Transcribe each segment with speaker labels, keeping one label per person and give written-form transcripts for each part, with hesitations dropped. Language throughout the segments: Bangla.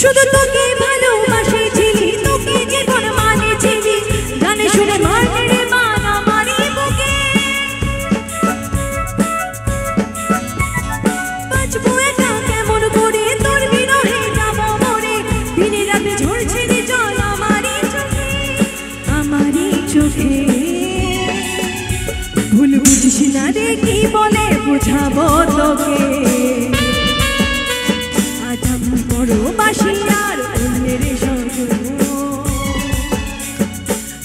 Speaker 1: শুধু তোকে ভালোবাসেছিলি, তোকে জীবন মানেছিলি, গানে শুনে মারলে মান আমারই বুকে। বাঁচবো একা কেমন করে, তোর বিরহে যাবো মরে, দিনে রাতে ঝরছে রে জল আমারই চোখে, আমারই চোখে। ভুল বুঝিস না রে, কি বলে বুঝাবো তোকে। আজ আমি বড় বাসি আর অন্যের স্বর্গ,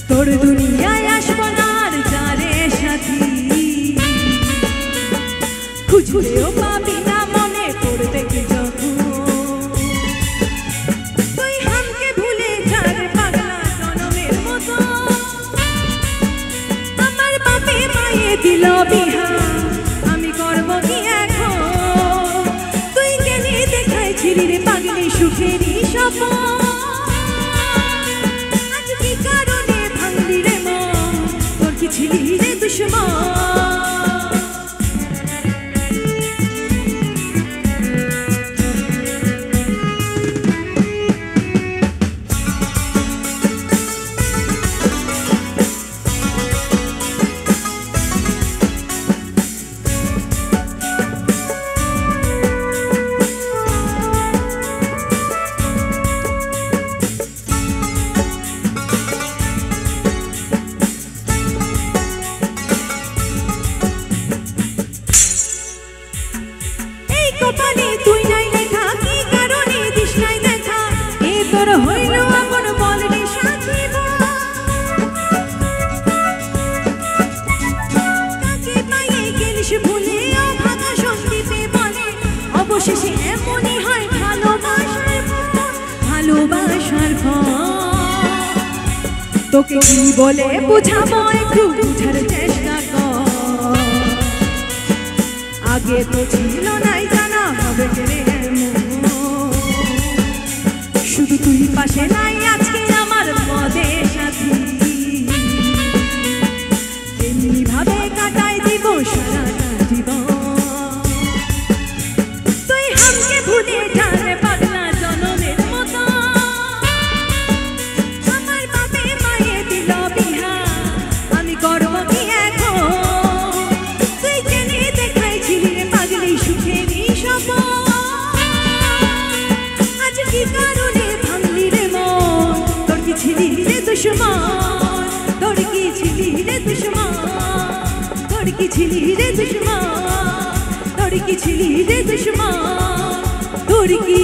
Speaker 1: তোর দুনিয়ায় আসবো না আর যারে সাথী। খুঁজলেও পাবি না মনে পড়বে কি যখন, তুই হামকে ভুলে যারে পাগলা জনমের মতো। আমার বাপে মায়ে দিল বিহা, আমি করবো কি এখন। তুই কেনে দেখাইছিলি রে পাগলি সুখেরই স্বপ্ন, আজ কি কারণে ভাঙলি রে মন, তোর কি ছিলি রে দুশ্মন। কপালে তুই নাই লেখা, কি কারণে দিস নাই দেখা, এ তোর হইল আপন বল রে সাথী। কাকে পাইয়ে গেলিস ভুলে অভাগা সন্দীপে বলে, অবশেষে এমনই হয় ভালোবাসার ফল, ভালোবাসার ফল। তোকে কি বলে বুঝাবো একটু বুঝার চেষ্টা কর, আগে তো ছিল নাই জানা হবে রে এমন। শুধু তুই পাশে নাই আজকে আমার পদে সাথী, এমনি ভাবে কাটাই দিব সারাটা জীবন। তুই হামকে ভুলে যাবে পাগলা জনমের মতো, আমার বাপে মায়ে দিল বিহা, আমি করব কি এখন। তুই কেনে দেখাইছিলি রে পাগলি সুখেরই স্বপ্ন, আজ কি কারণে ভাঙলি রে মন, তোর কি ছিলি রে দুশ্মন, তোর কি ছিলি রে দুশ্মন, তোর কি ছিলি রে দুশ্মন, তোর কি ছিলি রে দুশ্মন, তোর কি